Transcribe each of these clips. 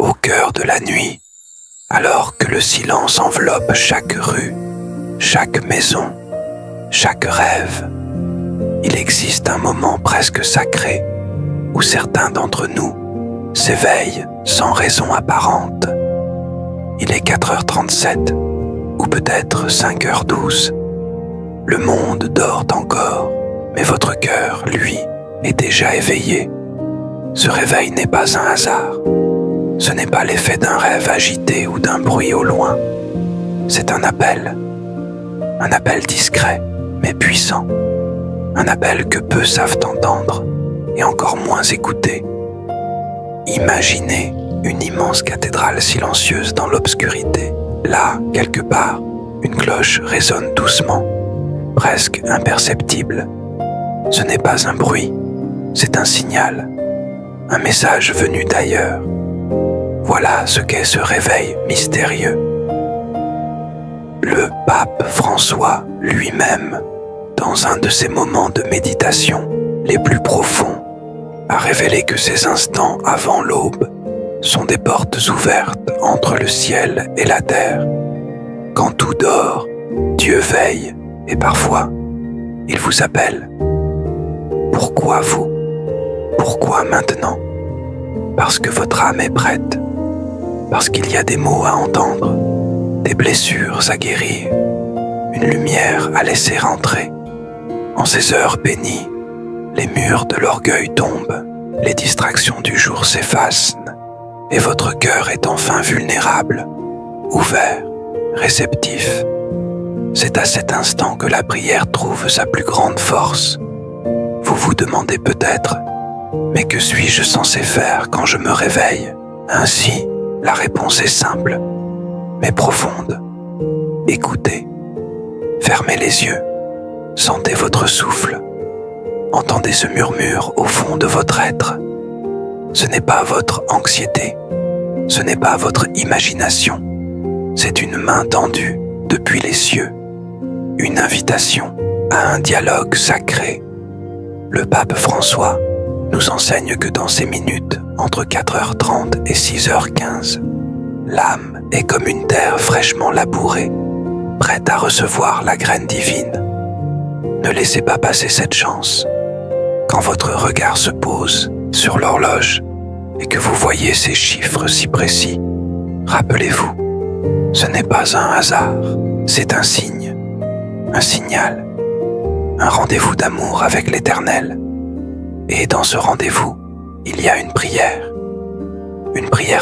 au cœur de la nuit, alors que le silence enveloppe chaque rue, chaque maison, chaque rêve, il existe un moment presque sacré où certains d'entre nous s'éveillent sans raison apparente. Il est 4h37 ou peut-être 5h12. Le monde dort encore, mais votre cœur, lui, est déjà éveillé. Ce réveil n'est pas un hasard. Ce n'est pas l'effet d'un rêve agité ou d'un bruit au loin. C'est un appel discret mais puissant. Un appel que peu savent entendre et encore moins écouter. Imaginez une immense cathédrale silencieuse dans l'obscurité. Là, quelque part, une cloche résonne doucement, presque imperceptible. Ce n'est pas un bruit, c'est un signal, un message venu d'ailleurs. Voilà ce qu'est ce réveil mystérieux. Le pape François lui-même, dans un de ses moments de méditation les plus profonds, a révélé que ces instants avant l'aube sont des portes ouvertes entre le ciel et la terre. Quand tout dort, Dieu veille et parfois, il vous appelle. Pourquoi vous? Pourquoi maintenant? Parce que votre âme est prête, parce qu'il y a des mots à entendre, des blessures à guérir, une lumière à laisser rentrer. En ces heures bénies, les murs de l'orgueil tombent, les distractions du jour s'effacent, et votre cœur est enfin vulnérable, ouvert, réceptif. C'est à cet instant que la prière trouve sa plus grande force. Vous vous demandez peut-être, mais que suis-je censé faire quand je me réveille? Ainsi, la réponse est simple, mais profonde. Écoutez, fermez les yeux, sentez votre souffle, entendez ce murmure au fond de votre être. Ce n'est pas votre anxiété, ce n'est pas votre imagination, c'est une main tendue depuis les cieux, une invitation à un dialogue sacré. Le pape François nous enseigne que dans ces minutes, entre 4h30 et 6h15, l'âme est comme une terre fraîchement labourée, prête à recevoir la graine divine. Ne laissez pas passer cette chance. Quand votre regard se pose sur l'horloge et que vous voyez ces chiffres si précis, rappelez-vous, ce n'est pas un hasard, c'est un signe, un signal, un rendez-vous d'amour avec l'Éternel. Et dans ce rendez-vous, il y a une prière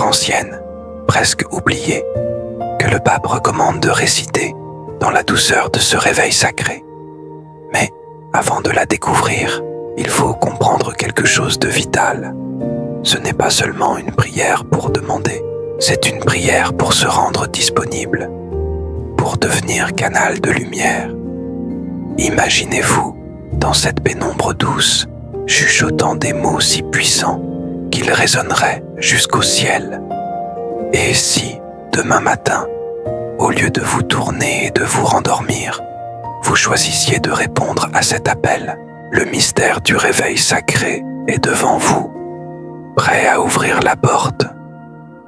ancienne, presque oubliée, que le pape recommande de réciter dans la douceur de ce réveil sacré. Mais avant de la découvrir, il faut comprendre quelque chose de vital. Ce n'est pas seulement une prière pour demander, c'est une prière pour se rendre disponible, pour devenir canal de lumière. Imaginez-vous, dans cette pénombre douce, chuchotant des mots si puissants qu'ils résonneraient jusqu'au ciel. Et si, demain matin, au lieu de vous tourner et de vous rendormir, vous choisissiez de répondre à cet appel, le mystère du réveil sacré est devant vous, prêt à ouvrir la porte.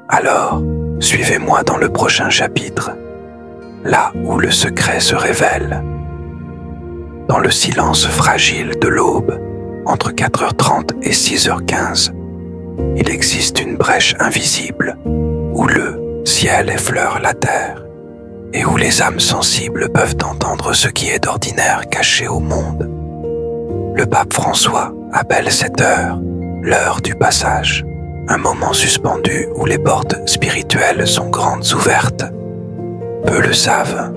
Alors, suivez-moi dans le prochain chapitre, là où le secret se révèle. Dans le silence fragile de l'aube, entre 4h30 et 6h15, il existe une brèche invisible où le ciel effleure la terre et où les âmes sensibles peuvent entendre ce qui est d'ordinaire caché au monde. Le pape François appelle cette heure l'heure du passage, un moment suspendu où les portes spirituelles sont grandes ouvertes. Peu le savent,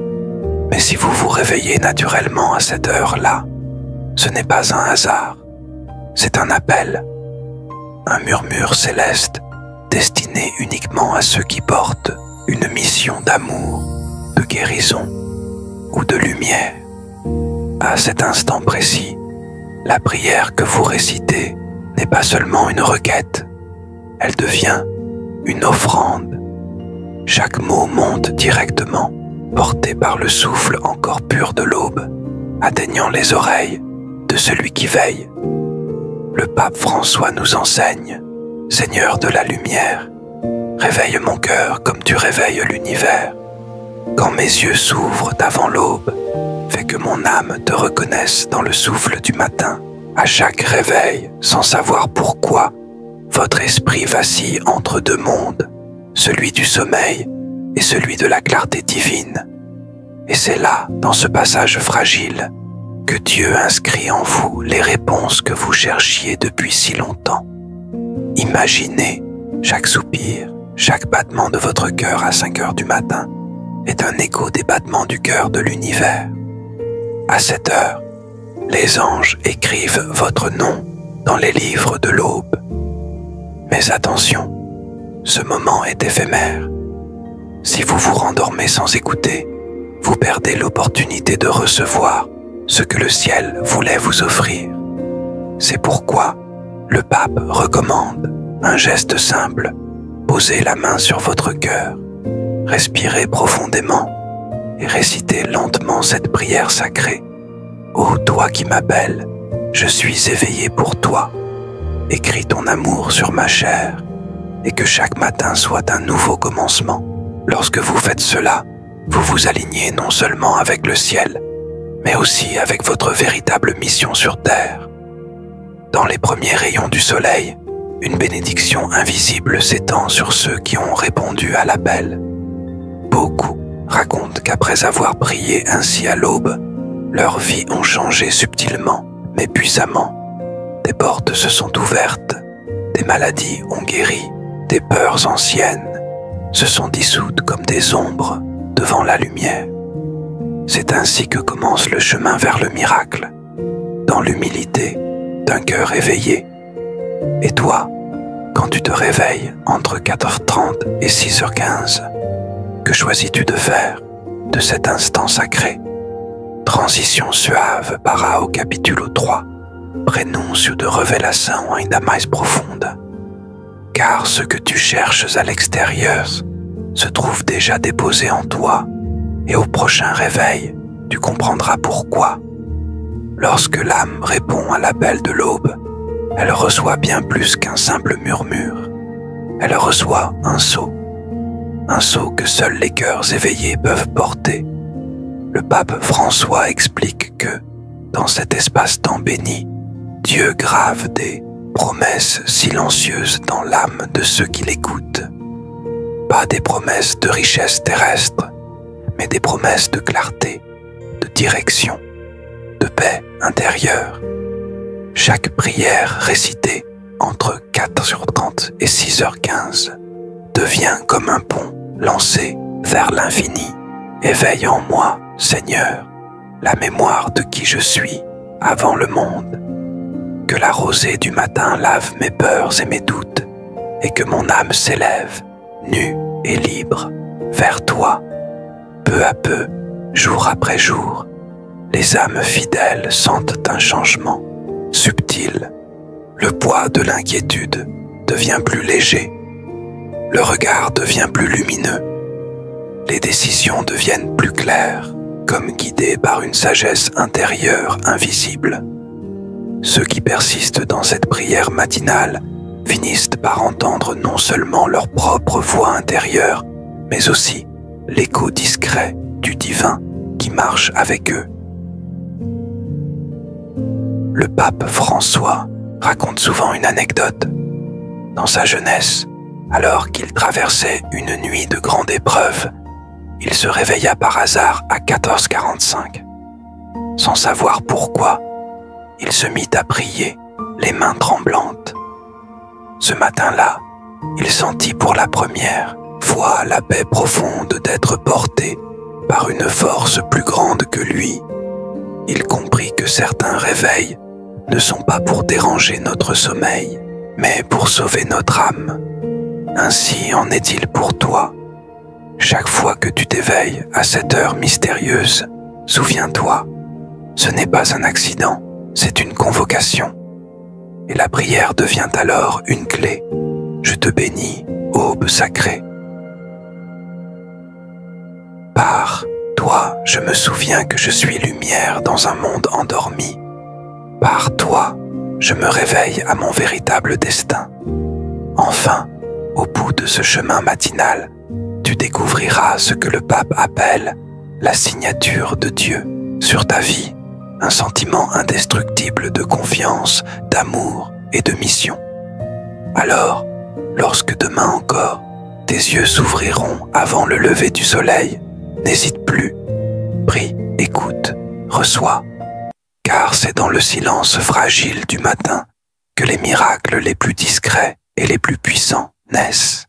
mais si vous vous réveillez naturellement à cette heure-là, ce n'est pas un hasard, c'est un appel, un murmure céleste destiné uniquement à ceux qui portent une mission d'amour, de guérison ou de lumière. À cet instant précis, la prière que vous récitez n'est pas seulement une requête, elle devient une offrande. Chaque mot monte directement, porté par le souffle encore pur de l'aube, atteignant les oreilles de celui qui veille. Le pape François nous enseigne, Seigneur de la lumière, réveille mon cœur comme tu réveilles l'univers. Quand mes yeux s'ouvrent avant l'aube, fais que mon âme te reconnaisse dans le souffle du matin. À chaque réveil, sans savoir pourquoi, votre esprit vacille entre deux mondes, celui du sommeil et celui de la clarté divine. Et c'est là, dans ce passage fragile, que Dieu inscrit en vous les réponses que vous cherchiez depuis si longtemps. Imaginez chaque soupir, chaque battement de votre cœur à 5 heures du matin est un écho des battements du cœur de l'univers. À cette heure, les anges écrivent votre nom dans les livres de l'aube. Mais attention, ce moment est éphémère. Si vous vous rendormez sans écouter, vous perdez l'opportunité de recevoir ce que le ciel voulait vous offrir. C'est pourquoi le pape recommande un geste simple: posez la main sur votre cœur, respirez profondément et récitez lentement cette prière sacrée. Ô toi qui m'appelles, je suis éveillé pour toi. Écris ton amour sur ma chair et que chaque matin soit un nouveau commencement. Lorsque vous faites cela, vous vous alignez non seulement avec le ciel, mais aussi avec votre véritable mission sur terre. Dans les premiers rayons du soleil, une bénédiction invisible s'étend sur ceux qui ont répondu à l'appel. Beaucoup racontent qu'après avoir prié ainsi à l'aube, leurs vies ont changé subtilement, mais puissamment. Des portes se sont ouvertes, des maladies ont guéri, des peurs anciennes se sont dissoutes comme des ombres devant la lumière. C'est ainsi que commence le chemin vers le miracle, dans l'humilité d'un cœur éveillé. Et toi, quand tu te réveilles entre 4h30 et 6h15, que choisis-tu de faire de cet instant sacré? Transition suave para o capítulo 3, prenúncio de revelação ainda mais profunda. Car ce que tu cherches à l'extérieur se trouve déjà déposé en toi, et au prochain réveil, tu comprendras pourquoi. Lorsque l'âme répond à l'appel de l'aube, elle reçoit bien plus qu'un simple murmure. Elle reçoit un sceau que seuls les cœurs éveillés peuvent porter. Le pape François explique que, dans cet espace-temps béni, Dieu grave des promesses silencieuses dans l'âme de ceux qui l'écoutent. Pas des promesses de richesse terrestre, mais des promesses de clarté, de direction, de paix intérieure. Chaque prière récitée entre 4h30 et 6h15 devient comme un pont lancé vers l'infini. Éveille en moi, Seigneur, la mémoire de qui je suis avant le monde. Que la rosée du matin lave mes peurs et mes doutes, et que mon âme s'élève, nue et libre, vers toi. Peu à peu, jour après jour, les âmes fidèles sentent un changement subtil. Le poids de l'inquiétude devient plus léger. Le regard devient plus lumineux. Les décisions deviennent plus claires, comme guidées par une sagesse intérieure invisible. Ceux qui persistent dans cette prière matinale finissent par entendre non seulement leur propre voix intérieure, mais aussi l'écho discret du divin qui marche avec eux. Le pape François raconte souvent une anecdote. Dans sa jeunesse, alors qu'il traversait une nuit de grande épreuve, il se réveilla par hasard à 14h45. Sans savoir pourquoi, il se mit à prier, les mains tremblantes. Ce matin-là, il sentit pour la première fois la paix profonde d'être porté par une force plus grande que lui. Il comprit que certains réveils ne sont pas pour déranger notre sommeil, mais pour sauver notre âme. Ainsi en est-il pour toi. Chaque fois que tu t'éveilles à cette heure mystérieuse, souviens-toi, ce n'est pas un accident, c'est une convocation. Et la prière devient alors une clé. Je te bénis, aube sacrée. Par toi, je me souviens que je suis lumière dans un monde endormi. Par toi, je me réveille à mon véritable destin. Enfin, au bout de ce chemin matinal, tu découvriras ce que le pape appelle la signature de Dieu sur ta vie, un sentiment indestructible de confiance, d'amour et de mission. Alors, lorsque demain encore, tes yeux s'ouvriront avant le lever du soleil, n'hésite plus, prie, écoute, reçois, car c'est dans le silence fragile du matin que les miracles les plus discrets et les plus puissants naissent.